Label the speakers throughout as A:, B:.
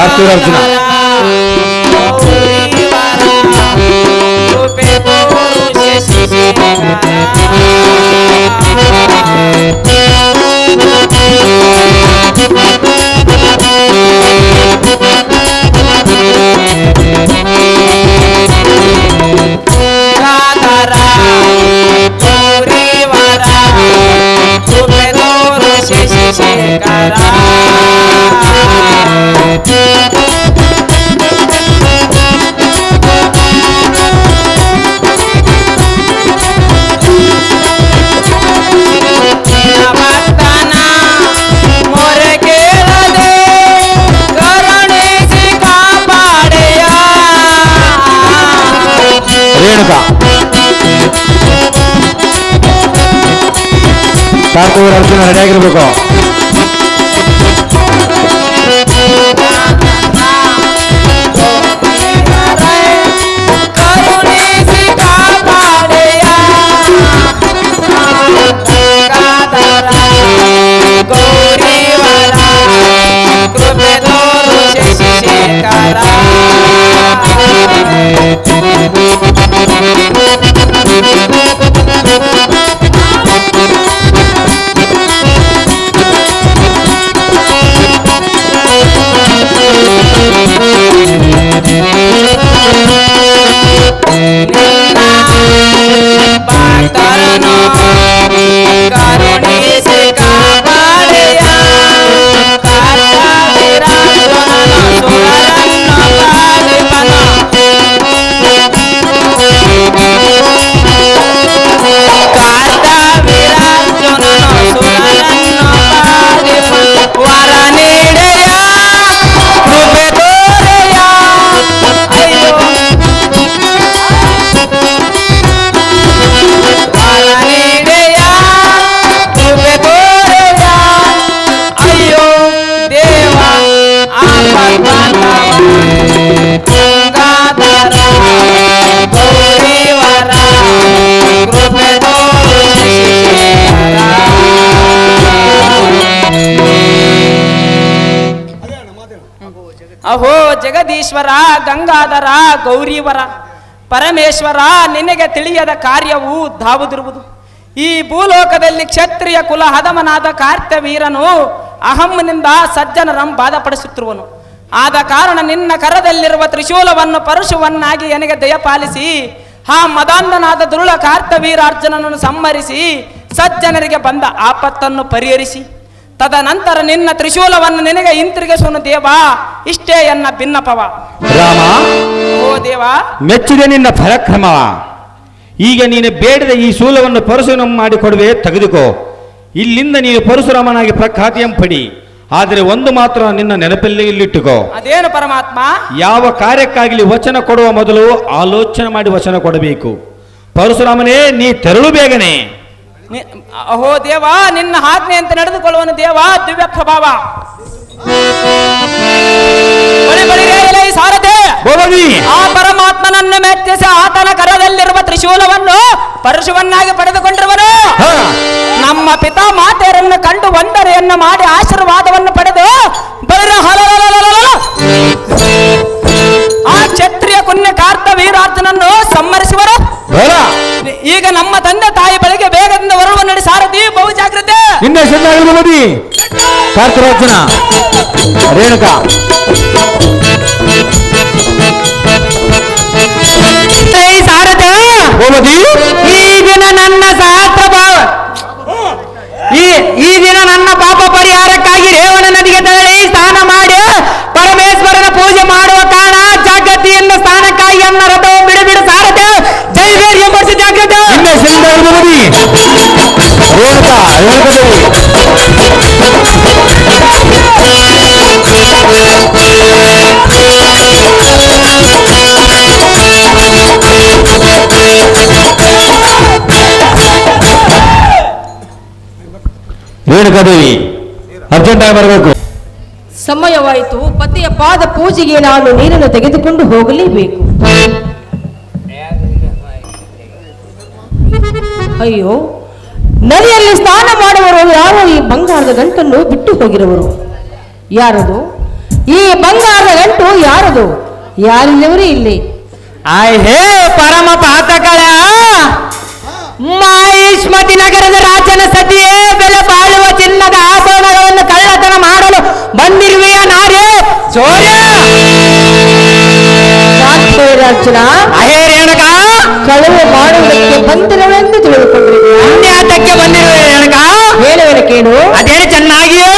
A: ಕಾರ್ತಿಕಾರ್ಜುನ ಕಾರ್ತಿಕಾರ್ಜುನ ರೆಡಿಯಾಗಿರ್ಬೇಕು.
B: ಅಹೋ ಜಗದೀಶ್ವರ, ಗಂಗಾಧರ, ಗೌರೀವರ, ಪರಮೇಶ್ವರ, ನಿನಗೆ ತಿಳಿಯದ ಕಾರ್ಯವು ಧಾವುದಿರುವುದು. ಈ ಭೂಲೋಕದಲ್ಲಿ ಕ್ಷತ್ರಿಯ ಕುಲ ಹದಮನಾದ ಕಾರ್ತ್ಯವೀರನು ಅಹಮ್ಮನಿಂದ ಸಜ್ಜನರಂ ಬಾಧಪಡಿಸುತ್ತಿರುವನು. ಆದ ಕಾರಣ ನಿನ್ನ ಕರದಲ್ಲಿರುವ ತ್ರಿಶೂಲವನ್ನು ಪರಶುವನ್ನಾಗಿ ನನಗೆ ದಯಪಾಲಿಸಿ ಆ ಮದಾಂಧನಾದ ದುರುಳ ಕಾರ್ತ್ಯವೀರಾರ್ಜುನನನ್ನು ಸಂಹರಿಸಿ ಸಜ್ಜನರಿಗೆ ಬಂದ ಆಪತ್ತನ್ನು ಪರಿಹರಿಸಿ ತದನಂತರ ನಿನ್ನ ತ್ರಿಶೂಲವನ್ನು ನಿನಗೆ ಹಿಂತಿರುಗಿಸುವನು ದೇವ. ಇಷ್ಟೇ ಎನ್ನ ಭಿನ್ನಪವ.
A: ರಾಮ,
B: ಓ ದೇವ,
A: ಮೆಚ್ಚಿದೆ ನಿನ್ನ ಪರಾಕ್ರಮ. ಈಗ ನೀನು ಬೇಡದ ಈ ಶೂಲವನ್ನು ಪರಶುರಾಮ ಮಾಡಿಕೊಡುವೆ, ತೆಗೆದುಕೋ. ಇಲ್ಲಿಂದ ನೀನು ಪರಶುರಾಮನಾಗಿ ಪ್ರಖ್ಯಾತಿಯಂ ಪಡಿ. ಆದರೆ ಒಂದು ಮಾತ್ರ ನಿನ್ನ ನೆನಪಲ್ಲಿ ಇಲ್ಲಿಟ್ಟುಕೋ.
B: ಅದೇನು ಪರಮಾತ್ಮ?
A: ಯಾವ ಕಾರ್ಯಕ್ಕಾಗಲಿ ವಚನ ಕೊಡುವ ಮೊದಲು ಆಲೋಚನೆ ಮಾಡಿ ವಚನ ಕೊಡಬೇಕು. ಪರಶುರಾಮನೇ, ನೀ ತೆರಳು ಬೇಗನೆ.
B: ಅಹೋ ದೇವ, ನಿನ್ನ ಆಜ್ಞೆ ಅಂತ ನಡೆದುಕೊಳ್ಳುವನು ದೇವ. ದಿವ್ಯ ಪ್ರಭಾವ ಸಾರಥೆ, ಆ ಪರಮಾತ್ಮನನ್ನು ಮೆಚ್ಚಿಸಿ ಆತನ ಕರದಲ್ಲಿರುವ ತ್ರಿಶೂಲವನ್ನು ಪರಶುವನ್ನಾಗಿ ಪಡೆದುಕೊಂಡಿರುವನು. ನಮ್ಮ ಪಿತಾ ಮಾತೆಯರನ್ನು ಕಂಡು ವಂದನೆಯನ್ನು ಮಾಡಿ ಆಶೀರ್ವಾದವನ್ನು ಪಡೆದು ಆ ಕ್ಷತ್ರಿಯ ಕುನ್ಯ ಕಾರ್ತ್ಯವೀರಾರ್ಜುನನ್ನು ಸಂಹರಿಸುವರು. ಈಗ ನಮ್ಮ ತಂದೆ ತಾಯಿ ಬಳಿಗೆ ಬೇಗದಿಂದ ಹೊರಡುವ ನಡಿ ಸಾರಥಿ, ಬಹು ಜಾಗ್ರತೆ.
A: ಕಾರ್ತಿಕಾರ್ಜುನ, ರೇಣುಕಾ,
B: ಸಾರಥಿ, ಈ ದಿನ ನನ್ನ ಸಹಸ್ರ ಭಾವ ಈ ದಿನ ನನ್ನ ಪಾಪ ಪರಿಹಾರಕ್ಕಾಗಿ ರೇವಣ ನದಿಗೆ ತೆರಳಿ ಸ್ನಾನ ಮಾಡಿ ಪರಮೇಶ್ವರನ ಪೂಜೆ ಮಾಡುವ ಕಾರಣ ಜಾಗೃತಿಯಿಂದ ಸ್ನಾನಕ್ಕಾಗಿ ಅನ್ನ ರಥವು ಬಿಡು ಸಾರಥೆ. ಜೈ ವೀರ್ ಎಂಬಡಿಸಿ ಜಾಗೃತಿ.
A: ರೇಣುಕಾದೇವಿ, ಅರ್ಜೆಂಟ್ ಆಗಿ ಬರಬೇಕು.
C: ಸಮಯವಾಯಿತು. ಪತಿಯ ಪಾದ ಪೂಜೆಗೆ ನಾನು ನೀರನ್ನು ತೆಗೆದುಕೊಂಡು ಹೋಗಲೇಬೇಕು. ಅಯ್ಯೋ, ನದಿಯಲ್ಲಿ ಸ್ನಾನ ಮಾಡುವವರು ಯಾರೋ ಈ ಬಂಗಾರದ ಗಂಟನ್ನು ಬಿಟ್ಟು ಹೋಗಿರುವರು. ಯಾರದು? ಈ ಬಂಗಾರದ ಯಾರದು? ಯಾರಿಲ್ಲವರೇ ಇಲ್ಲಿ?
B: ಆಯ್ ಹೇ ಪರಮ ಪಾತಕಳ ಮಹಿಷ್ಮತಿ ನಗರದ ರಾಜನ ಸತಿಯೇ, ಬೆಲೆ ಬಾಳುವ ಚಿನ್ನದ ಆಭರಣಗಳನ್ನು ಕಳ್ಳತನ ಮಾಡಲು ಬಂದಿರುವೆಯ ನಾರೇ ಚೋರ?
C: ಅರ್ಜುನ,
B: ಅಹೇ ರೇಣಕ,
C: ಕಳುವು ಮಾಡುವುದಕ್ಕೆ ಬಂದಿರುವೆಂದು ತಿಳಿದುಕೊಂಡಿರುವೆ.
B: ಯಾತಕ್ಕೆ ಬಂದಿರುವೆ ರೇಣಕ?
C: ಹೇಳುವೆನು ಕೇಳು.
B: ಅದೇ ಚೆನ್ನಾಗಿಯೋ.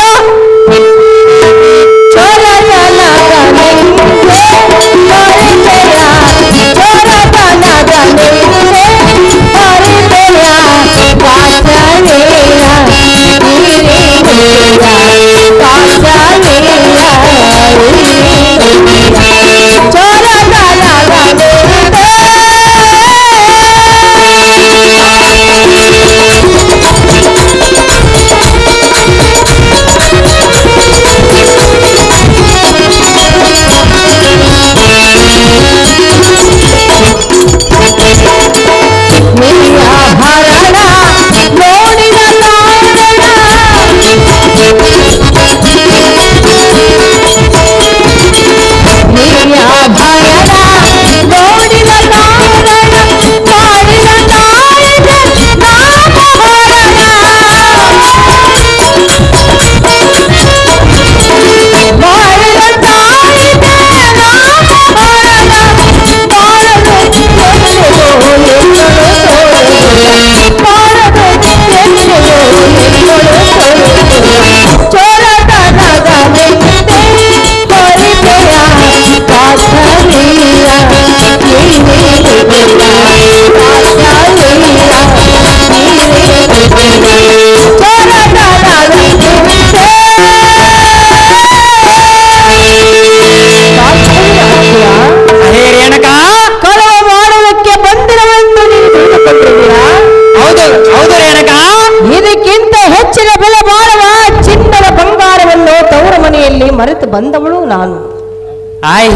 C: ಮರೆತು ಬಂದವಳು ನಾನು.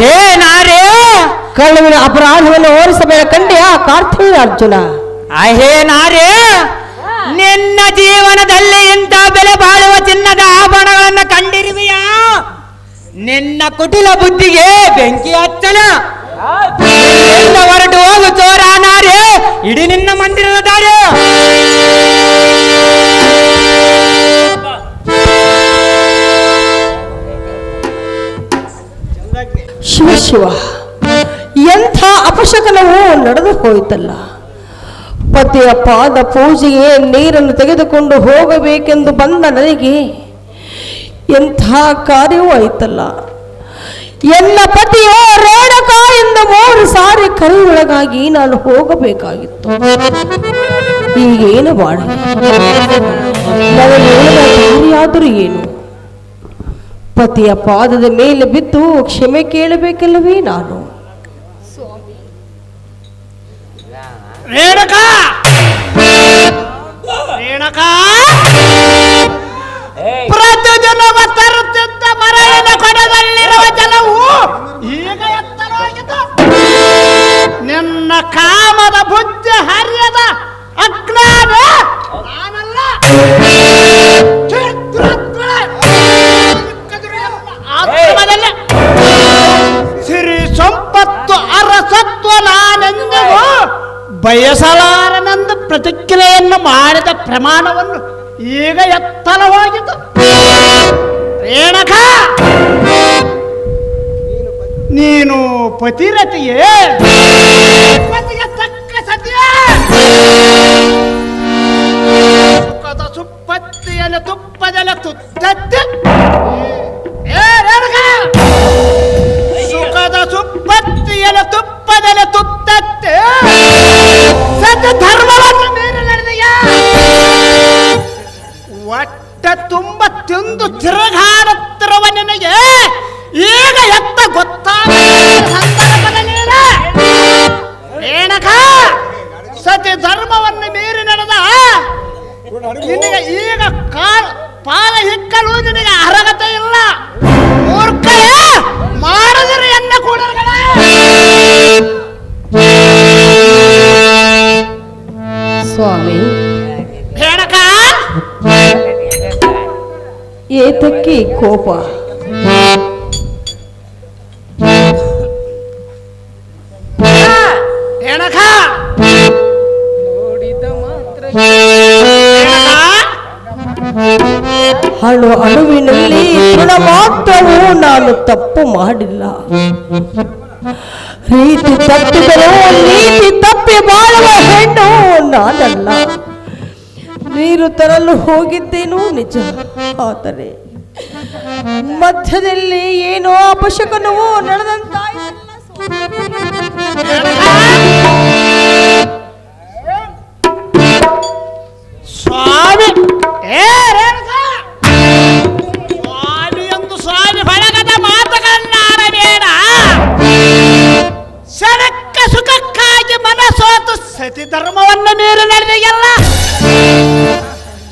B: ಹೇ ನಾರೇ,
C: ಕಳುವಿನ ಅಪರಾಧವನ್ನು ಓಡಿಸಬೇಡ ಕಂಡ್ಯಾ ಕಾರ್ತಿವೀರ ಅರ್ಜುನ?
B: ಹೇ ನಾರೇ, ನಿನ್ನ ಜೀವನದಲ್ಲಿ ಇಂಥ ಬೆಲೆ ಬಾಳುವ ಚಿನ್ನದ ಆಭರಣಗಳನ್ನು ಕಂಡಿರುವೆಯಾ? ನಿನ್ನ ಕುಟಿಲ ಬುದ್ಧಿಗೆ ಬೆಂಕಿ ಹಚ್ಚನ. ಹೊರಟು ಹೋಗು ಚೋರ ನಾರೇ, ಇಡೀ ನಿನ್ನ ಮಂದಿರದ ದಾರಿ.
C: ಶಿವ ಶಿವ, ಎಂಥ ಅಪಶಕನವು ನಡೆದು ಹೋಯಿತಲ್ಲ. ಪತಿಯ ಪಾದ ಪೂಜೆಗೆ ನೀರನ್ನು ತೆಗೆದುಕೊಂಡು ಹೋಗಬೇಕೆಂದು ಬಂದ ನನಗೆ ಎಂಥ ಕಾರ್ಯವೂ ಆಯಿತಲ್ಲ. ಎನ್ನ ಪತಿಯೋ ರೇಣಕ ಎಂದು 3 ಸಾರಿ ಕರೆಯೊಳಗಾಗಿ ನಾನು ಹೋಗಬೇಕಾಗಿತ್ತು. ಈಗೇನು ಮಾಡಲಿ? ನನಗೇನಾದರೂ ಏನು? ಪತಿಯ ಪಾದದ ಮೇಲೆ ಬಿದ್ದು ಕ್ಷಮೆ ಕೇಳಬೇಕಲ್ಲವೇ ನಾನು?
D: ರೇಣಕ ರೇಣಕ, ಪ್ರತಿ ಜಲವ ತರುತ್ತಿದ್ದ ಮರಳಿನ ಕೊಡದಲ್ಲಿರುವ ಜಲವು ಈಗ ಎತ್ತರವಾಗಿತ್ತು. ನಿನ್ನ ಕಾಮದ ಬುದ್ಧಿ ಹರಿಯದ ಅಜ್ಞಾನ ನಾನಲ್ಲ. ಸಿರಿ ಸಂಪತ್ತು ಅರಸತ್ವ ನಾನೆಂದಿಗೂ ಬಯಸಲಾರನೆಂದು ಪ್ರತಿಕ್ರಿಯೆಯನ್ನು ಮಾಡಿದ ಪ್ರಮಾಣವನ್ನು ಈಗ ಎತ್ತರವಾಗಿತ್ತು. ರೇಣಕ, ನೀನು ಪತಿರತಿಯೇ? ಪತಿಗೆ ತಕ್ಕ ಸತಿಯೇ? ಸುಖದ ಸುಪ್ಪತ್ತಿಯನ್ನು ತುಪ್ಪದೆಲೆ ತುತ್ತತ್ತೆ. ರೇಣಕ, ಸುಖದ ಸುಪ್ಪತ್ತಿಯನ್ನು ತುಪ್ಪದೆಲೆ ತುತ್ತತ್ತೆ. ಸತ್ಯ ಧರ್ಮವನ್ನು ಮೀರಿ ನಡೆದೆಯ. ಹೊಟ್ಟೆ ತುಂಬ ತಿಂದು ತಿರುಗಾಡುತ್ತಿರುವ ನಿನಗೆ ಈಗ ಎತ್ತ ಗೊತ್ತಾದ ಸಂದರ್ಭದಲ್ಲಿ ರೇಣಕ, ಸತ್ಯ ಧರ್ಮವನ್ನು ಮೀರಿ ನಡೆದ ನಿನಗೆ ಈಗ ಪಾಲ ಹಿಕ್ಕಲು ನಿನಗೆ ಅರ್ಹತೆ ಇಲ್ಲ. ಮೂರ್ಖರೇ, ಮಾಡಿದರೆ ಎನ್ನ ಕೂಡಲೇ.
C: ಸ್ವಾಮಿ,
D: ರೇಣಕ,
C: ಏತಕ್ಕೆ ಕೋಪ? ಮಾತ್ರವೂ ನಾನು ತಪ್ಪು ಮಾಡಿಲ್ಲ. ರೀತಿ ತಪ್ಪಿದರೂ ನೀತಿ ತಪ್ಪಿ ಬಾಳುವ ಹೆಣ್ಣು ನಾನಲ್ಲ. ನೀರು ತರಲು ಹೋಗಿದ್ದೇನೋ ನಿಜ, ಆದರೆ ಮಧ್ಯದಲ್ಲಿ ಏನೋ ಅಪಶಕನವೂ ನಡೆದಂತಾಯಿಲ್ಲ.
D: ಸ್ವಾಮಿ ಸ್ವಾಮಿಯೊಂದು ಸ್ವಾಮಿ ಬಳಗದ ಮಾತುಗಳನ್ನಾಡಬೇಡ. ಶರಕ್ಕ ಸುಖಕ್ಕಾಗಿ ಮನಸೋತು ಸತಿ ಧರ್ಮವನ್ನು ಮೀರಿ ನಡೆದೆಯಲ್ಲ.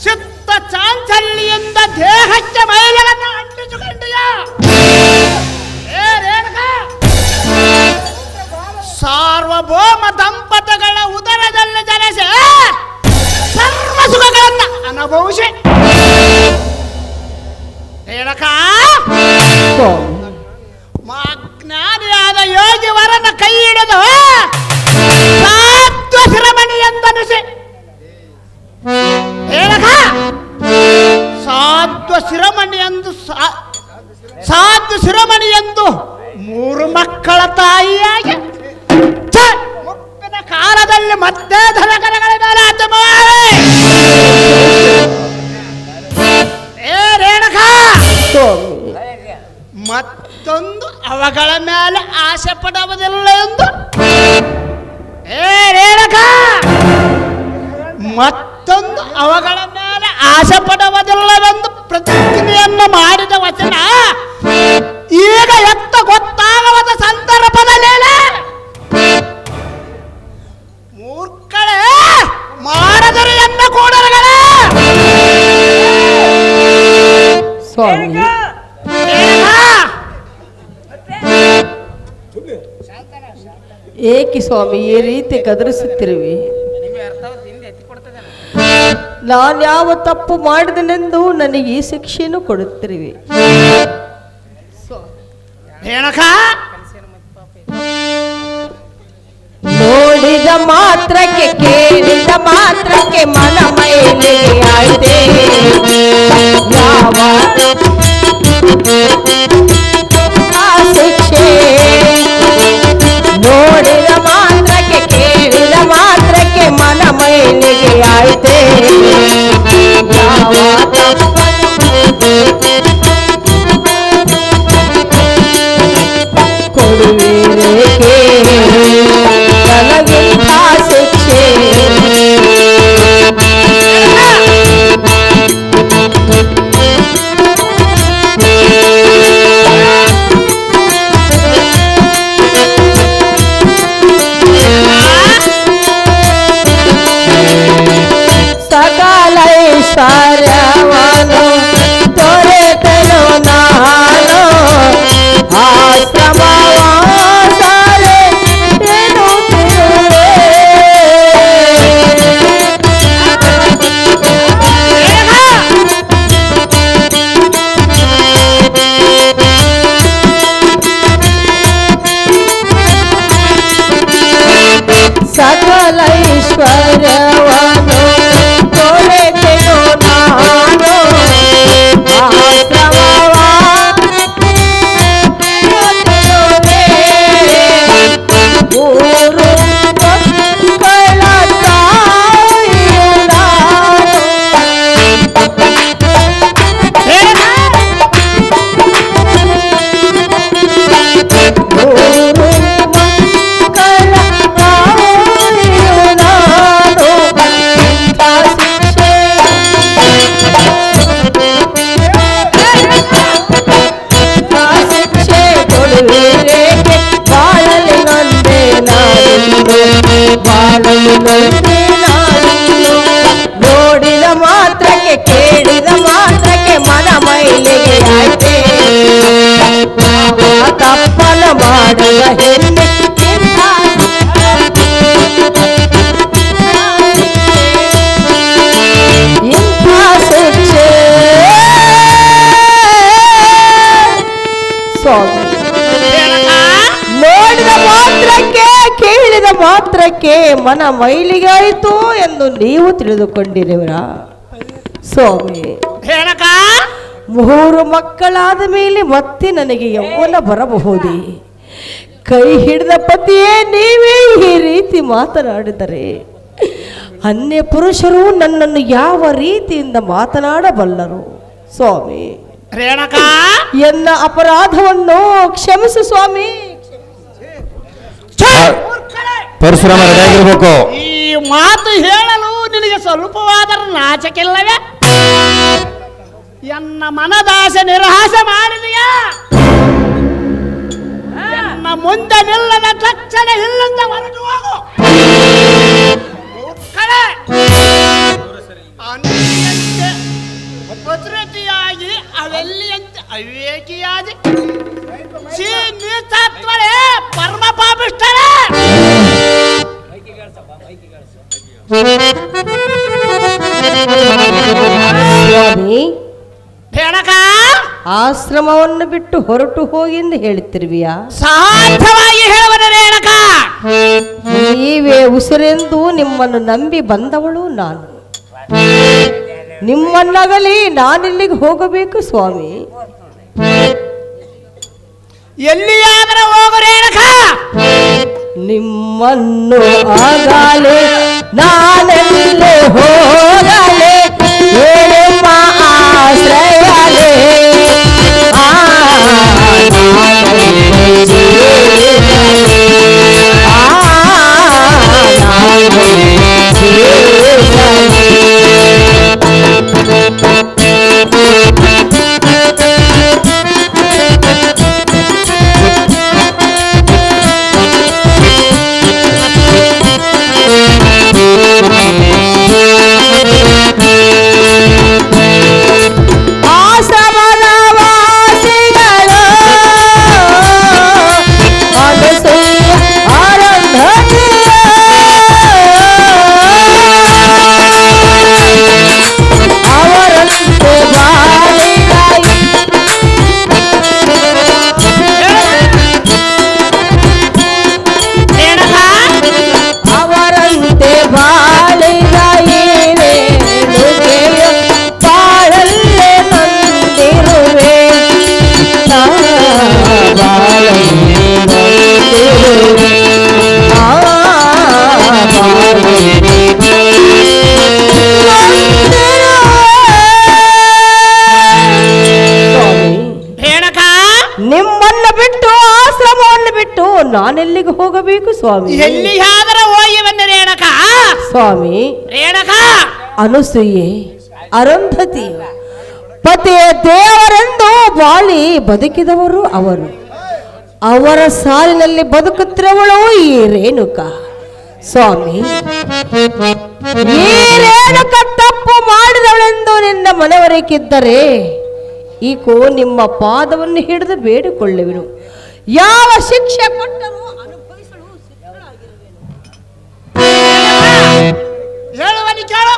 D: ಚಿತ್ತ ಚಾಂಚಲ್ಯದಿಂದ ದೇಹಕ್ಕೆ ಮೈಲನ್ನು ಅಂಟಿಸಿಕೊಂಡಿಯ. ಸಾರ್ವಭೌಮ ದಂಪತಿಗಳ ಉದರದಲ್ಲಿ ಜನಿಸಿ ಸರ್ವ ಸುಖಗಳನ್ನ ಅನುಭವಿಸಿ ರೇಣಕ ಮಾಜ್ಞಾನಿಯಾದ ಯೋಗಿ ವರನ ಕೈ ಹಿಡಿದು ಸಾತ್ವ ಶಿರಮಣಿ ಎಂದನಿಸಿ ರೇಣಕ ಸಾತ್ವ ಶಿರಮಣಿ ಎಂದು 3 ಮಕ್ಕಳ ತಾಯಿಯಾಗಿ ಮುಪ್ಪಿನ ಕಾಲದಲ್ಲಿ ಮತ್ತೆ ಧನಕರಗಳ ಮೇಲೆ ರೇಣಕ ಮತ್ತೊಂದು ಅವಗಳ ಮೇಲೆ ಆಸೆ ಪಡುವುದಿಲ್ಲ ಎಂದು ರೇಣಕ ಮತ್ತೊಂದು ಅವಗಳ ಮೇಲೆ ಆಸೆ ಪಡುವುದಿಲ್ಲವೆಂದು ಪ್ರತಿಜ್ಞೆಯನ್ನು ಮಾಡಿದ ವಚನ ಈಗ ಎತ್ತ ಗೊತ್ತಾಗದ ಸಂದರ್ಭದಲ್ಲಿ ಮೂರ್ಖಳೇ ಮಾಡದರೆ ಎನ್ನ ಕೂಡಲಗಳೇ.
C: ಸ್ವಾಮಿ, ಏಕೆ ಸ್ವಾಮಿ ಈ ರೀತಿ ಗದರಿಸುತ್ತಿರುವೆ? ನಾನು ಯಾವ ತಪ್ಪು ಮಾಡಿದನೆಂದು ನನಗೆ ಈ ಶಿಕ್ಷೆಯನ್ನು ಕೊಡುತ್ತಿರುವೆ.
D: ರೇಣಕ
C: ನೋಡಿದ ಮಾತ್ರಕ್ಕೆ ಕೇಳಿದ ಮಾತ್ರಕ್ಕೆ ಮನ ಮೈಲಿಗೆ ಆಯ್ತೆ. ಯಾವ ಶಿಕ್ಷೆ? ನೋಡಿದ ಮಾತ್ರಕ್ಕೆ ಕೇಳಿದ ಮಾತ್ರಕ್ಕೆ ಮನ ಮೈಲಿಗೆ ಆಯ್ತೆ. ಯಾವ ಕೊಡುವಿರೇಕೆ ನನಗಿಂತ ಶಿಕ್ಷೆ? ಸಕಲ ಐಶ್ವರ್ಯವನ್ನು ತೊರೆತನು ನಾನು ಆಶ್ರಮವಾಸರೆ ಎನ್ನುತ್ತಿರುವೆ. ಸಕಲ ಐಶ್ವರ್ಯವನ್ನು ತೊರೆತೆನು ನಾನು ಆಶ್ರಮವಾಸರೆ ಮೂರು ಮಕ್ಕಳ ತಾಯಿಯು ನಾನು. ಮೂರು ಮಕ್ಕಳ ತಾಯಿಯು ನಾನು. ಇಂಥ ಶಿಕ್ಷೆ ಶಿಕ್ಷೆ ಕೊಡುವಿರೇಕೆ? ಬಾಳಲಿ ನೊಂದೆ ನಾನಿನ್ನು, ಬಾಳಲಿ ನೊಂದೆ ನಾನಿನ್ನು. ನೋಡಿದ ಮಾತ್ರಕ್ಕೆ ಕೇಳಿದ ಮಾತ್ರಕ್ಕೆ ಮನ ಮೈಲಿಗೆ ಆಯ್ತೆ. ಯಾವ ತಪ್ಪನ ಮಾಡುವ ಹೆಣ್ಣೆ ಇಂಥ ಶಿಕ್ಷೆ? ಸ್ವಾಮಿ, ನೋಡಿದ ಮಾತ್ರಕ್ಕೆ ಕೇಳಿದ ಮಾತ್ರಕ್ಕೆ ಮನ ಮೈಲಿಗಾಯಿತು ಎಂದು ನೀವು ತಿಳಿದುಕೊಂಡಿರುವಿರಾ? ಸ್ವಾಮಿ,
D: ರೇಣಕ
C: 3 ಮಕ್ಕಳಾದ ಮೇಲೆ ಮತ್ತೆ ನನಗೆ ಯೌವನ ಬರಬಹುದೇ? ಕೈ ಹಿಡಿದ ಪತಿಯೇ ನೀವೇ ಈ ರೀತಿ ಮಾತನಾಡಿದರೆ ಅನ್ಯ ಪುರುಷರು ನನ್ನನ್ನು ಯಾವ ರೀತಿಯಿಂದ ಮಾತನಾಡಬಲ್ಲರು? ಸ್ವಾಮಿ,
D: ರೇಣುಕಾ,
C: ಎನ್ನ ಅಪರಾಧವನ್ನು ಕ್ಷಮಿಸು ಸ್ವಾಮಿ.
A: ಪರಶುರಾಮ ರೆಡಿಯಾಗಿರ್ಬೇಕು.
D: ಈ ಮಾತು ಹೇಳಲು ನಿನಗೆ ಸ್ವಲ್ಪವಾದರೂ ನಾಚಿಕೆಲ್ಲವೇ? ಎನ್ನ ಮನದಾಸೆ ನಿರಹಾಸ ಮಾಡಿದೆಯಾ? ಎನ್ನ ಮುಂದೆ ನಿಲ್ಲದ ತಕ್ಷಣ ಇಲ್ಲಿಂದ ಹೊರಟು ಹೋಗು. ಮೂರ್ಖಳೇ, ಅನ್ಯಂತೆ ಭದ್ರತೆಯಾಗಿ ಅವೆಲ್ಲಿಯಂತೆ ಅವಿವೇಕಿಯಾಗಿ ನೀತಾತ್ಮಳೆ ಪರಮ ಪಾಪಿಷ್ಠಳೇ.
C: ಸ್ವಾಮಿ,
D: ರೇಣುಕಾ,
C: ಆಶ್ರಮವನ್ನು ಬಿಟ್ಟು ಹೊರಟು ಹೋಗಿ ಎಂದು ಹೇಳುತ್ತಿರುವಿಯಾ?
D: ಸಾಧ್ಯವಾಗಿ ಹೇಳುವನ ರೇಣುಕಾ.
C: ನೀವೇ ಉಸಿರೆಂದು ನಿಮ್ಮನ್ನು ನಂಬಿ ಬಂದವಳು ನಾನು. ನಿಮ್ಮನ್ನಗಲಿ ನಾನಿಲ್ಲಿಗೆ ಹೋಗಬೇಕು ಸ್ವಾಮಿ.
D: ಎಲ್ಲಿಯಾದರೂ ಹೋಗು ರೇಣುಕಾ.
C: ನಿಮ್ಮನ್ನು ಆಗಲೇ ನಾನೆಲ್ಲೇ ಹೋಗಲೇ ನಿಮ್ಮ ಆಶ್ರಯಲೇ ನಾನೆಲ್ಲಿಗೆ ಹೋಗಬೇಕು ಸ್ವಾಮಿ?
D: ಎಲ್ಲಿಯಾದರೂ ಹೋಗಿ ಬಂದ ರೇಣುಕಾ.
C: ಸ್ವಾಮಿ,
D: ರೇಣುಕಾ,
C: ಅನಸೂಯೆ, ಅರುಂಧತಿ ಪತಿಯ ದೇವರೆಂದು ಬಾಳಿ ಬದುಕಿದವರು ಅವರು. ಅವರ ಸಾಲಿನಲ್ಲಿ ಬದುಕುತ್ತಿರುವಳು ಈ ರೇಣುಕಾ. ಸ್ವಾಮಿ, ಈ ರೇಣುಕಾ ತಪ್ಪು ಮಾಡಿದವಳೆಂದು ನಿನ್ನ ಮನವರಿಕಿದ್ದರೆ ಈಕೋ ನಿಮ್ಮ ಪಾದವನ್ನು ಹಿಡಿದು ಬೇಡಿಕೊಳ್ಳುವೆನು. ಯಾವ ಶಿಕ್ಷೆ ಕೊಟ್ಟರೂ ಅನುಭವಿಸಲು ಸಿದ್ಧರಾಗಿರುವೆನು.
D: ಹೇಳುವನಿ ಕೇಳು.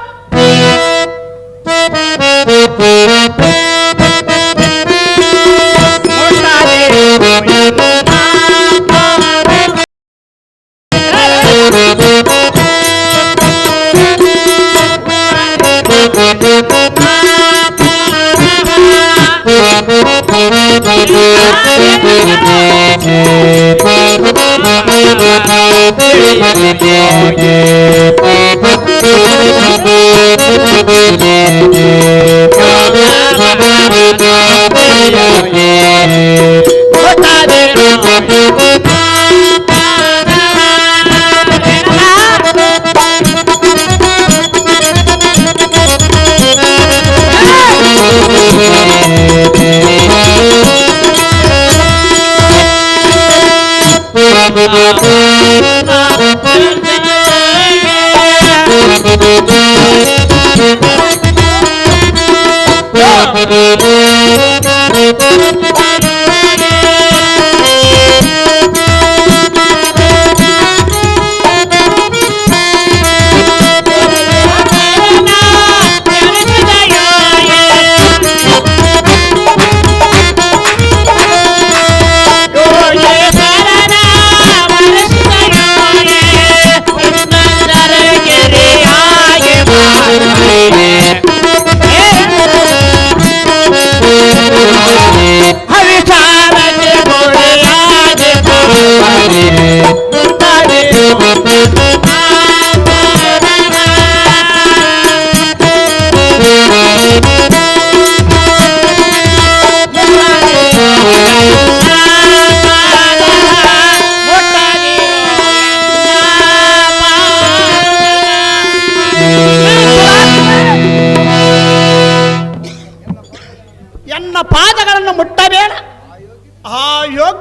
D: Oh, yeah.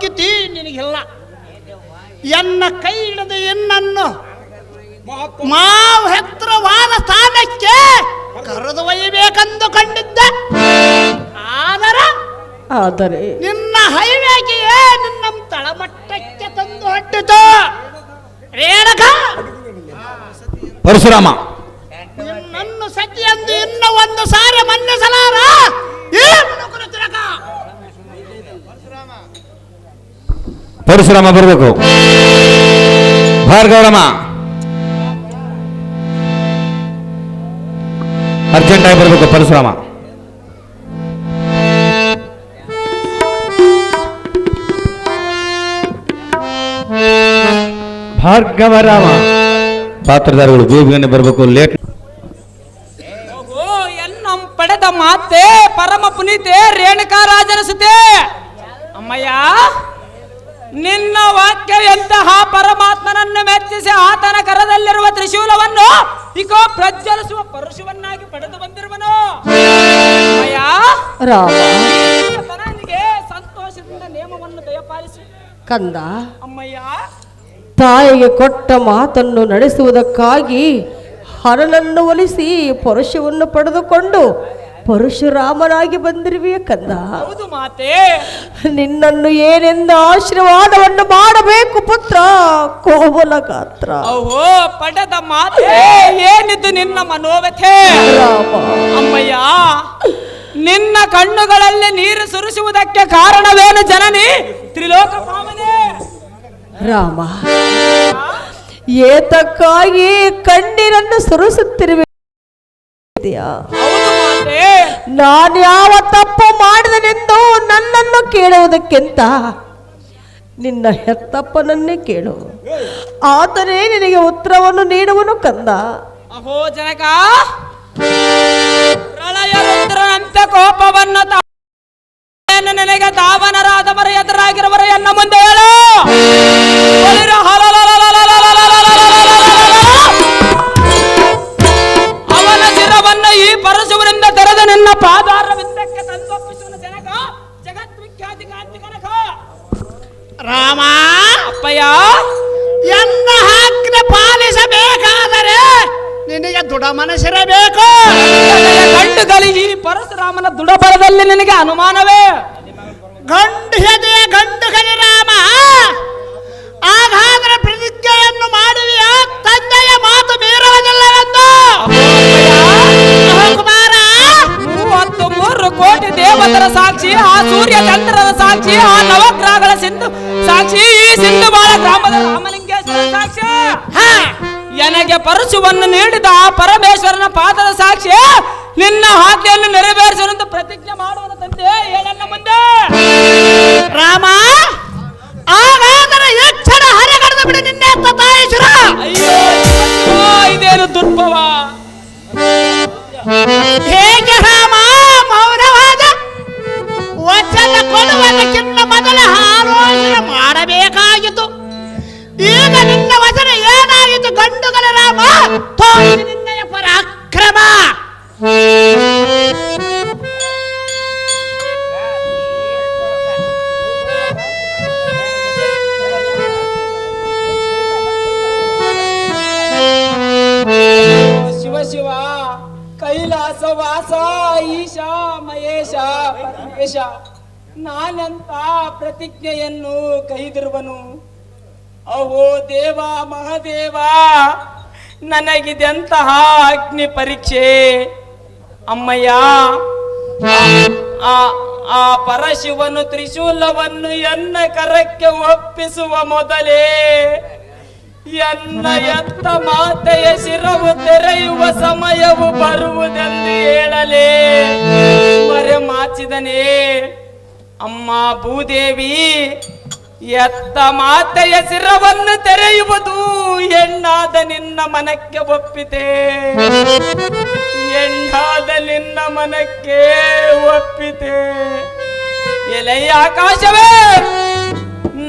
D: ಯೋಗ್ಯತೆ ನಿನಗಿಲ್ಲ. ಎನ್ನ ಕೈ ಹಿಡಿದು ಎನ್ನನ್ನು ಮಾವು ಎತ್ತರವಾದ ಸ್ಥಾನಕ್ಕೆ ಕರೆದು ಒಯ್ಯಬೇಕೆಂದು ಕಂಡಿದ್ದೆ.
C: ಆದರೆ
D: ನಿನ್ನ ಹೈವೇಗೆಯೇ ನಿನ್ನ ತಳಮಟ್ಟಕ್ಕೆ ತಂದು ಹಟ್ಟಿತು. ರೇಣಕ
A: ಪರಶುರಾಮ,
D: ನಿನ್ನನ್ನು ಸತಿಯಂದು ಇನ್ನ ಒಂದು ಸಾರಿ ಮನ್ನಿಸಲಾರ ಈ ಮನುಕುಲ ತಿಲಕ.
A: ಪರಶುರಾಮ ಬರಬೇಕು. ಭಾರ್ಗವರಮ್ಮ ಅರ್ಜೆಂಟಾಗಿ ಬರಬೇಕು. ಪರಶುರಾಮ ಭಾರ್ಗವರಾಮ ಪಾತ್ರಧಾರಿಗಳು ಬೇಗನೆ ಬರಬೇಕು. ಲೇಟ್.
B: ಎನ್ನಂ ಪಡೆದ ಮಾತೆ ಪರಮ ಪುನೀತೆ ರೇಣುಕಾ ರಾಜನ ಸುತೆ. ಅಮ್ಮಯ್ಯ, ನಿನ್ನ ವಾಕ್ಯ ಎಂತಹ ಪರಮಾತ್ಮನನ್ನು ಮೆಚ್ಚಿಸಿ ಆತನ ಕರದಲ್ಲಿರುವ ತ್ರಿಶೂಲವನ್ನು ಇಕೋ ಪ್ರಜ್ವಲಿಸುವ ಪರಶುವನ್ನಾಗಿ ಪಡೆದು ಬಂದಿರುವನು. ಅಮ್ಮಯ್ಯ,
C: ರಾಮ
B: ನನಗೆ ಸಂತೋಷದಿಂದ ನೇಮವನ್ನು ದಯಪಾಲಿಸಿ.
C: ಕಂದ,
B: ಅಮ್ಮಯ್ಯ,
C: ತಾಯಿಗೆ ಕೊಟ್ಟ ಮಾತನ್ನು ನಡೆಸುವುದಕ್ಕಾಗಿ ಹರನನ್ನು ಒಲಿಸಿ ಪರಶುವನ್ನು ಪಡೆದುಕೊಂಡು ಪರಶುರಾಮನಾಗಿ ಬಂದಿರುವೆಯ ಕಂದ.
B: ಹೌದು ಮಾತೆ.
C: ನಿನ್ನನ್ನು ಏನೆಂದು ಆಶೀರ್ವಾದವನ್ನು ಮಾಡಬೇಕು ಪುತ್ರ ಕೋಮಲ ಗಾತ್ರ.
B: ಓಹೋ, ಪಡೆದ ಮಾತೆ ಏನಿದ್ದು ನಿನ್ನ ಮನೋವ್ಯಥೆ?
C: ರಾಮ,
B: ಅಮ್ಮಯ್ಯ, ನಿನ್ನ ಕಣ್ಣುಗಳಲ್ಲಿ ನೀರು ಸುರಿಸುವುದಕ್ಕೆ ಕಾರಣವೇನು ಜನನಿ ತ್ರಿಲೋಕ ಪಾವನೆ?
C: ರಾಮ, ಏತಕ್ಕಾಗಿ ಕಣ್ಣೀರನ್ನು ಸುರಿಸುತ್ತಿರುವೆ?
B: ಹೌದು ಮಾತೆ.
C: ನಾನು ಯಾವ ತಪ್ಪು ಮಾಡಿದನೆಂದು ನನ್ನನ್ನು ಕೇಳುವುದಕ್ಕಿಂತ ನಿನ್ನ ಹೆತ್ತಪ್ಪನನ್ನೇ ಕೇಳು, ಆತನೇ ನಿನಗೆ ಉತ್ತರವನ್ನು ನೀಡುವನು ಕಂದ.
B: ಅಹೋ ಜನಕ, ಪ್ರಳಯ ರುದ್ರನಂತೆ ಕೋಪವನ್ನು ನನಗೆ ದಾವನರಾದವರ ಎದುರಾಗಿರುವರ ಎನ್ನ ಮುಂದೆ ಹೇಳು. ಅವನ ಶಿರವನ್ನು ಈ ಪರಶುವಿನಿಂದ ತೆರೆದು ನಿನ್ನ ಪಾದಾರ ವಿಂದಕ್ಕೆ ತಂದೊಪ್ಪಿಸುವ ಜನಕ, ಜಗದ್ವಿಖ್ಯಾತಿ ಕಾಂತಿ ಕನಕ.
D: ರಾಮ,
B: ಅಪ್ಪಯ್ಯ,
D: ಎನ್ನ ಆಜ್ಞೆ ಪಾಲಿಸಬೇಕಾದರೆ ನಿನಗೆ ದೃಢ ಮನಸ್ಸಿರಬೇಕು.
B: ಗಂಡುಗಳಿಗೆ ಈ ಪರಶುರಾಮನ ದುಡಬಲದಲ್ಲಿ ನಿನಗೆ ಅನುಮಾನವೇ?
D: ಗಂಡು ಹೆದೆಯ ಗಂಡು ಕಲಿ ರಾಮ, ಹಾಗಾದರೆ ಪ್ರತಿಜ್ಞೆಯನ್ನು ಮಾಡುವಿಯ ತಂದೆಯ ಮಾತು ಮೀರುವುದಿಲ್ಲವೆಂದು. ಕುಮಾರ,
B: 33 ಕೋಟಿ ದೇವತರ ಸಾಕ್ಷಿ, ಆ ಸೂರ್ಯ ಚಂದ್ರನ ಸಾಕ್ಷಿ, ಆ ನವಗ್ರಹಗಳ ಸಿಂಧು ಸಾಕ್ಷಿ, ಈ ಸಿಂಧು ಬಾಳ ಗ್ರಾಮದ ರಾಮಲಿಂಗೇಶ್ವರ ಸಾಕ್ಷಿ, ನನಗೆ ಪರಶುವನ್ನು ನೀಡಿದ ಆ ಪರಮೇಶ್ವರನ ಪಾದದ ಸಾಕ್ಷಿ, ನಿನ್ನ ಆಜ್ಞೆಯನ್ನು ನೆರವೇರಿಸುವಂತ ಪ್ರತಿಜ್ಞೆ ಮಾಡುವ ತಂದೆ ಹೇಳನ್ನ ಮುಂದೆ.
D: ರಾಮ, ಹಾಗಾದರೆ ಎಚ್ಚರ ಹರಗಡೆದು ಬಿಡು ನಿನ್ನೆ ಅತ್ತ ತಾಯೇಶ್ವರ.
B: ಅಯ್ಯೋ, ಇದೇನು ದುರ್ಭವ!
D: ಹೇಗೆ ರಾಮ ಮೌನವಾದ? ವಚನ ಕೊಡುವುದಕ್ಕಿಂತ ಮೊದಲ ಆಲೋಚನೆ ಮಾಡಬೇಕಾಗಿತ್ತು. ಈಗ ನಿನ್ನ ವಚನ ಏನಾಗಿತ್ತು? ಗಂಡುಗಳ ರಾಮ, ತೋರಿಸಿ ನಿನ್ನಯ ಪರಾಕ್ರಮ.
B: ಶಿವ ಶಿವ, ಕೈಲಾಸ ವಾಸ, ಈಶ ಮಹೇಶ ಪರಮೇಶ, ನಾನೆಂತ ಪ್ರತಿಜ್ಞೆಯನ್ನು ಕೈದಿರುವನು. ಅಹೋ ದೇವ ಮಹಾದೇವ, ನನಗಿದೆಂತಹ ಅಗ್ನಿ ಪರೀಕ್ಷೆ. ಅಮ್ಮಯ್ಯ, ಆ ಪರಶಿವನು ತ್ರಿಶೂಲವನ್ನು ಎನ್ನ ಕರಕ್ಕೆ ಒಪ್ಪಿಸುವ ಮೊದಲೇ ಎನ್ನ ಎತ್ತ ಮಾತೆಯ ಶಿರವು ತೆರೆಯುವ ಸಮಯವು ಬರುವುದೆಂದು ಹೇಳಲೇ ಮರೆ ಮಾಚಿದನೇ. ಅಮ್ಮ ಭೂದೇವಿ, ಎತ್ತ ಮಾತೆಯ ಶಿರವನ್ನು ತೆರೆಯುವುದು ಹೆಣ್ಣಾದ ನಿನ್ನ ಮನಕ್ಕೆ ಒಪ್ಪಿತೆ, ಹೆಣ್ಣಾದ ನಿನ್ನ ಮನಕ್ಕೆ ಒಪ್ಪಿತೆ. ಎಲೆಯ ಆಕಾಶವೇ,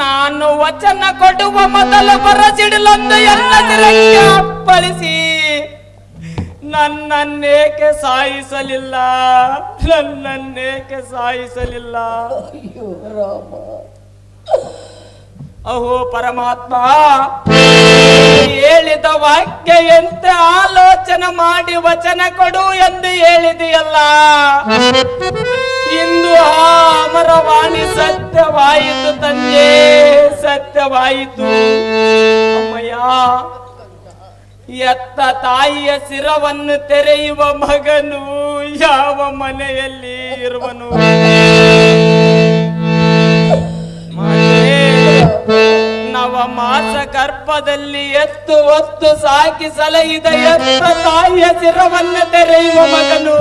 B: ನಾನು ವಚನ ಕೊಡುವ ಮೊದಲು ಬರಸಿಡಲೊಂದು ಎಲ್ಲ ಶಿರಕ್ಕೆ ಅಪ್ಪಳಿಸಿ ನನ್ನನ್ನೇಕೆ ಸಾಯಿಸಲಿಲ್ಲ, ನನ್ನನ್ನೇಕೆ ಸಾಯಿಸಲಿಲ್ಲ?
C: ಅಯ್ಯೋ ರಾಮ,
B: ಅಹೋ ಪರಮಾತ್ಮ, ಹೇಳಿದ ವಾಕ್ಯಂತೆ ಆಲೋಚನೆ ಮಾಡಿ ವಚನ ಕೊಡು ಎಂದು ಹೇಳಿದೆಯಲ್ಲ. ಇಂದು ಆ ಅಮರವಾಣಿ ಸತ್ಯವಾಯಿತು ತಂದೆ, ಸತ್ಯವಾಯಿತು. ಅಮ್ಮಯ್ಯ, ಎತ್ತ ತಾಯಿಯ ಶಿರವನ್ನು ತೆರೆಯುವ ಮಗನು ಯಾವ ಮನೆಯಲ್ಲಿ ಇರುವನು? ನವ ಮಾಸ ಗರ್ಭದಲ್ಲಿ ಎತ್ತು ಹೊತ್ತು ಸಾಕಿ ಸಲಹಿದ ಎತ್ತ ತಾಯಿಯ ಶಿರವನ್ನು ತೆರೆಯುವ ಮಗನು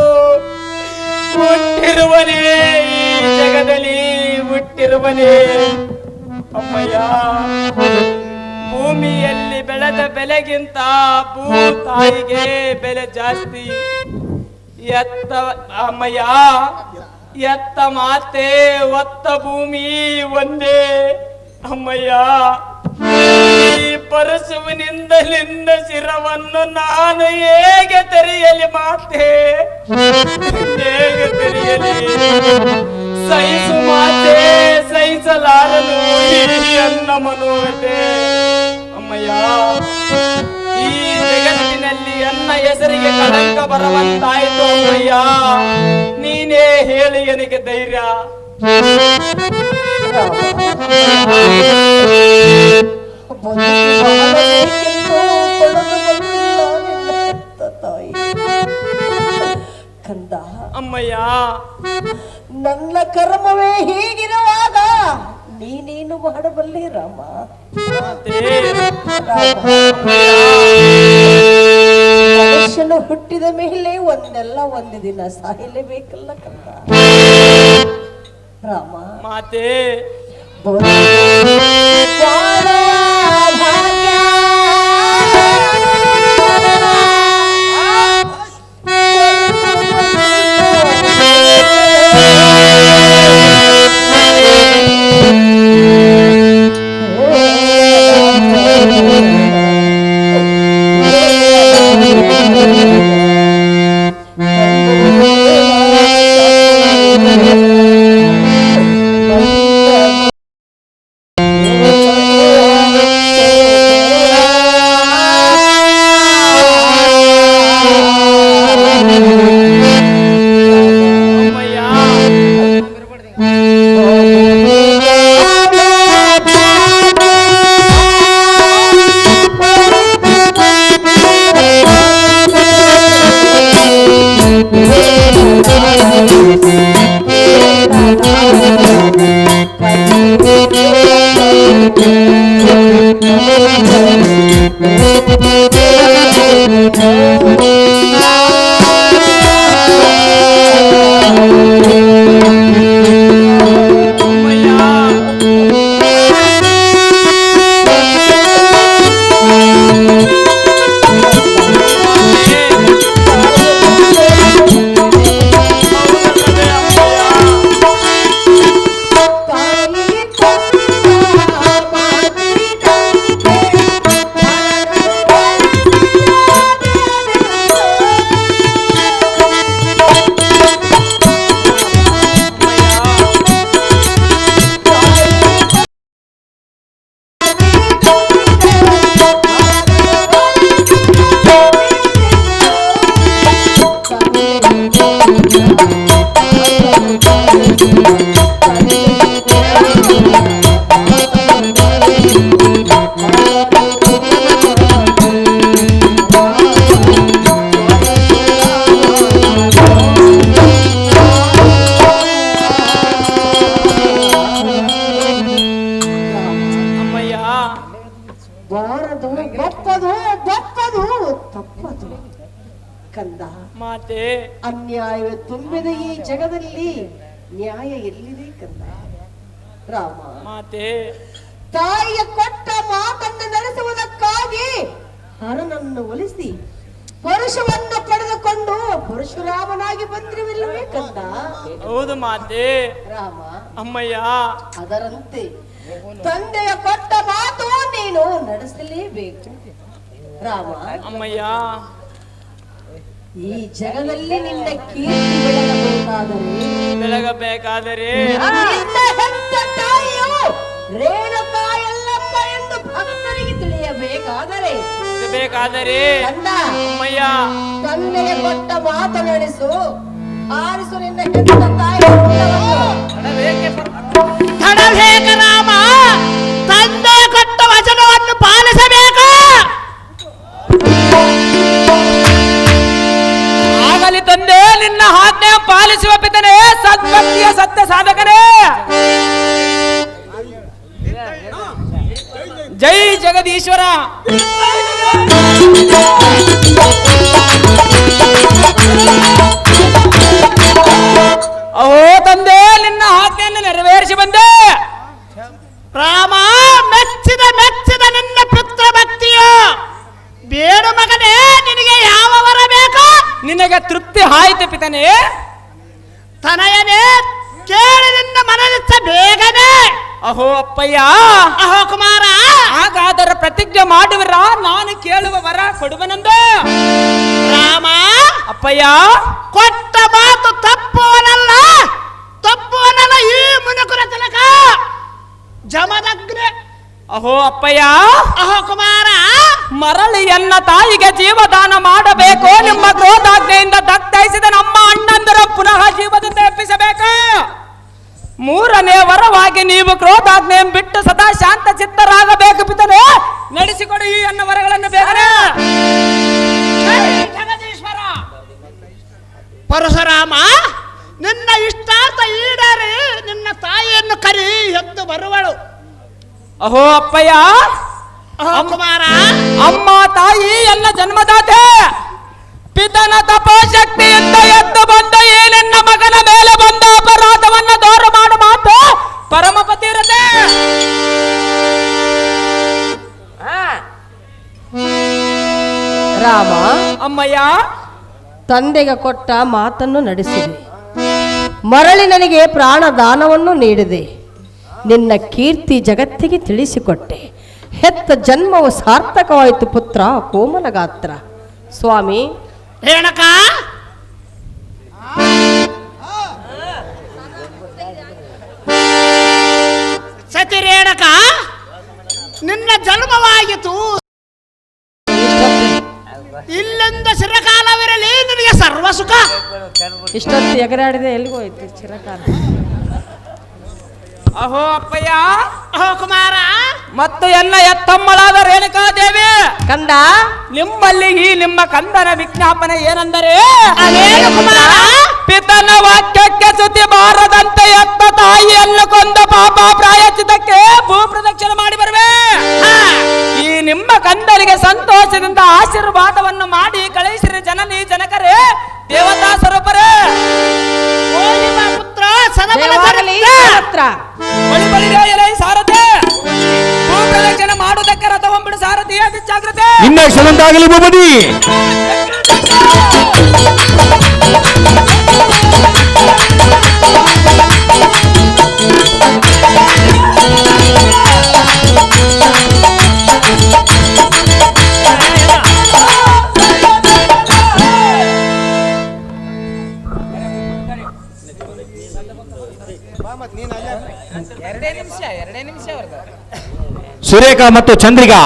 B: ಹುಟ್ಟಿರುವನೇ, ಈ ಜಗದಲ್ಲಿ ಹುಟ್ಟಿರುವನೇ. ಅಮ್ಮಯ್ಯ, ಭೂಮಿಯಲ್ಲಿ ಬೆಳೆದ ಬೆಲೆಗಿಂತ ಭೂ ತಾಯಿಗೆ ಬೆಲೆ ಜಾಸ್ತಿ. ಎತ್ತ ಅಮ್ಮಯ್ಯ, ಎತ್ತ ಮಾತೆ ಒತ್ತ ಭೂಮಿ ಒಂದೇ. ಅಮ್ಮಯ್ಯ, ಈ ಪರಶುವಿನಿಂದ ನಿನ್ನ ಶಿರವನ್ನು ನಾನು ಹೇಗೆ ತೆರೆಯಲಿ ಮಾತೆ, ಹೇಗೆ ತೆರೆಯಲಿ? ಸಹಿಸು ಮಾತೆ, ಸಹಿಸಲಾರನು ಎನ್ನ ಮನೋಗತೆ. ಅಮ್ಮಯ್ಯ, ಈ ಜಗತ್ತಿನಲ್ಲಿ ಎನ್ನ ಹೆಸರಿಗೆ ಕಳಂಕ ಬರುವಂತಾಯಿತು. ಅಮ್ಮಯ್ಯ, ನೀನೇ ಹೇಳಿ ನನಗೆ ಧೈರ್ಯ.
C: ಕಂದ,
B: ಅಮ್ಮಯ್ಯ,
C: ನನ್ನ ಕರ್ಮವೇ ಹೀಗಿರುವಾಗ ನೀನೇನು ಮಾಡಬಲ್ಲೆ ರಾಮ? ಮನುಷ್ಯನು ಹುಟ್ಟಿದ ಮೇಲೆ ಒಂದು ದಿನ ಸಾಯಲೇಬೇಕಲ್ಲ ಕಂದ. ರಾಮ
B: ಮಾತೆ, ಮಾತೆ,
C: ಅನ್ಯಾಯ ತುಂಬಿದ ಈ ಜಗದಲ್ಲಿ ನ್ಯಾಯ ಎಲ್ಲಿದೆ ಕಂದ? ರಾಮ
B: ಮಾತೆ,
C: ತಾಯಿಯ ಕೊಟ್ಟ ಮಾತನ್ನು ನಡೆಸುವುದಕ್ಕಾಗಿ ಹರನನ್ನು ಒಲಿಸಿ ಪರಶುವನ್ನು ಪಡೆದುಕೊಂಡು ಪರಶುರಾಮನಾಗಿ ಬಂದಿರುವಿಲ್ಲವೇ ಕಂದ?
B: ಹೌದು ಮಾತೆ.
C: ರಾಮ,
B: ಅಮ್ಮಯ್ಯ,
C: ಅದರಂತೆ ತಂದೆಯ ಕೊಟ್ಟ ಮಾತು ನೀನು ನಡೆಸಲೇಬೇಕು. ರಾಮ,
B: ಅಮ್ಮಯ್ಯ,
C: ಈ ಜಗದಲ್ಲಿ ನಿನ್ನ ಕೀರ್ತಿ ಬೆಳಗಬೇಕಾದರೆ
B: ಬೆಳಗಬೇಕಾದರೆ
C: ನಿನ್ನ ಹೆತ್ತ ತಾಯಿಯು ರೇಣುಕಾ ಎಲ್ಲಮ್ಮ
B: ನಡೆಸಬೇಕಾದರೆ
C: ಕಂದ
B: ಅಮ್ಮಯ್ಯ
C: ತಂದೆಗೆ ಕೊಟ್ಟ ಮಾತು ನಡೆಸು. ಆರಿಸು ನಿನ್ನ ಹೆತ್ತ ತಾಯಿಯ
D: ತಡಬೇಕ ರಾಮ, ತಂದೆ ಕೊಟ್ಟ ವಚನವನ್ನು ಪಾಲಿಸಬೇಕು.
B: ಆಗಲಿ ತಂದೆ, ನಿನ್ನ ಆಜ್ಞೆ ಪಾಲಿಸುವ ಪಿತನೇ, ಸದ್ಭಕ್ತಿಯ ಸತ್ಯ ಸಾಧಕನೇ. ಜೈ ಜಗದೀಶ್ವರ. ಓ ತಂದೆ, ನಿನ್ನ ಆಜ್ಞೆಯನ್ನು ನೆರವೇರಿಸಿ ಬಂದೆ.
D: ರಾಮ, ಮೆಚ್ಚಿದ ನಿನ್ನ ಪುತ್ರ ಭಕ್ತಿಯು. ಬೇಡು ಮಗನೇ, ನಿನಗೆ ಯಾವ ವರ ಬೇಕು?
B: ನಿನಗೆ ತೃಪ್ತಿ ಆಯ್ತು ಪಿತನೇ.
D: ತನಯನೇ, ಕೇಳಿ ನಿನ್ನ ಮನಸ್ಸ ಬೇಗನೆ.
B: ಅಹೋ ಅಪ್ಪಯ್ಯ,
D: ಅಹೋ ಕುಮಾರ,
B: ಹಾಗಾದರೆ ಪ್ರತಿಜ್ಞೆ ಮಾಡುವಿರ? ನಾನು ಕೇಳುವ ವರ ಕೊಡುವನೆಂದು.
D: ರಾಮ,
B: ಅಪ್ಪಯ್ಯ,
D: ಕೊಟ್ಟ ಮಾತು ತಪ್ಪುವನಲ್ಲ ಈ ಮುನುಕುರ ತಿಲಕ ಜಮದಗ್ನೆ.
B: ಅಹೋ ಅಪ್ಪಯ್ಯ,
D: ಅಹೋ ಕುಮಾರ,
B: ಮರಳಿ ಎನ್ನ ತಾಯಿಗೆ ಜೀವದಾನ ಮಾಡಬೇಕು. ನಿಮ್ಮ ಕ್ರೋಧಾಜ್ಞೆಯಿಂದ ದಗ್ಧೈಸಿದ ನಮ್ಮ ಅಣ್ಣಂದರ ಪುನಃ ಜೀವದಿಂದ ಎಪ್ಪಿಸಬೇಕು. ಮೂರನೇ ವರವಾಗಿ ನೀವು ಕ್ರೋಧಾಜ್ಞೆ ಬಿಟ್ಟು ಸದಾ ಶಾಂತ ಚಿತ್ತರಾಗಬೇಕು ಪಿತನೇ. ನಡೆಸಿಕೊಡಿ ಈ ಅನ್ನ ವರಗಳನ್ನು ಬೇಗನೆ.
D: ಜಗದೀಶ್ವರ. ಪರಶುರಾಮ, ನಿನ್ನ ಇಷ್ಟಾರ್ಥ ಈಡೇರಿ ನಿನ್ನ ತಾಯಿಯನ್ನು ಕರಿ ಎದ್ದು ಬರುವಳು.
B: ಅಹೋ ಅಪ್ಪಯ್ಯ,
D: ಅಹೋ ಕುಮಾರ,
B: ಅಮ್ಮ ತಾಯಿ ಎಲ್ಲ ಜನ್ಮದಾತೆ. ಪಿತನ ತಪಶಕ್ತಿಯಿಂದ ಎದ್ದು ಬಂದ ಈ ನಿನ್ನ ಮಗನ ಮೇಲೆ ಬಂದ ಅಪರಾಧವನ್ನು ದೂರ ಮಾಡು ಮಾತು ಪರಮಪತಿ ಇರದೆ.
C: ರಾಮ,
B: ಅಮ್ಮಯ್ಯ,
C: ತಂದೆಗೆ ಕೊಟ್ಟ ಮಾತನ್ನು ನಡೆಸಿದೆ. ಮರಳಿ ನನಗೆ ಪ್ರಾಣದಾನವನ್ನು ನೀಡಿದೆ. ನಿನ್ನ ಕೀರ್ತಿ ಜಗತ್ತಿಗೆ ತಿಳಿಸಿಕೊಟ್ಟೆ. ಹೆತ್ತ ಜನ್ಮವು ಸಾರ್ಥಕವಾಯಿತು ಪುತ್ರ ಕೋಮಲ ಗಾತ್ರ. ಸ್ವಾಮಿ,
D: ರೇಣಕ, ಸತಿ ರೇಣಕ, ನಿನ್ನ ಜನ್ಮವಾಗಿತು. ಇಲ್ಲಿಂದ ಚಿರಕಾಲವಿರಲಿ ನಿನಗೆ ಸರ್ವ ಸುಖ.
C: ಇಷ್ಟೊತ್ತು ಎಗರಾಡಿದೆ, ಎಲ್ಲಿಗೋಯ್ತು ಚಿರಕಾಲ?
B: ಅಹೋ ಅಪ್ಪಯ್ಯ,
D: ಅಹೋ ಕುಮಾರ,
B: ಮತ್ತು ಎಲ್ಲ ಎತ್ತಮ್ಮಳಾದ ರೇಣುಕಾದೇವಿ,
C: ಕಂದ,
B: ನಿಮ್ಮಲ್ಲಿ ಈ ನಿಮ್ಮ ಕಂದನ ವಿಜ್ಞಾಪನೆ ಏನೆಂದರೆ,
D: ಅದೇನು ಕುಮಾರ?
B: ಪಿತನ ವಾಕ್ಯಕ್ಕೆ ಚ್ಯುತಿ ಬಾರದಂತೆ ಎತ್ತ ತಾಯಿಯನ್ನು ಕೊಂದ ಪಾಪ ಪ್ರಾಯಶ್ಚಿತ್ತಕ್ಕೆ ಭೂ ಪ್ರದಕ್ಷಿಣೆ ಮಾಡಿ ಬರುವೆ. ಈ ನಿಮ್ಮ ಕಂದನಿಗೆ ಸಂತೋಷದಿಂದ ಆಶೀರ್ವಾದವನ್ನು ಮಾಡಿ ಕಳಿಸಿರಿ. ಜನನಿ ಜನಕರೇ, ದೇವತಾ ಸ್ವರೂಪರೇ,
D: ಓಡಿ ಬಾ ಪುತ್ರ,
C: ಜಯವಾಗಲಿ ಸರ್ವತ್ರ.
B: ಬಳಿ ಬಳಿರೋ ಎಲೆ ಸಾರಥಿ, ಭೂ ಪ್ರದಕ್ಷಿಣೆ ಮಾಡುವುದಕ್ಕೆ ರಥವಂಬಿಡು ಸಾರಥಿ, ಅದು ಜಾಗ್ರತೆ.
A: ನಿನ್ನ ಕ್ಷಮಂತಾಗಲಿ ಭೂಪತಿ.
B: ಎರಡೇ ನಿಮಿಷ
A: ಸುರೇಖಾ ಮತ್ತು ಚಂದ್ರಿಕಾ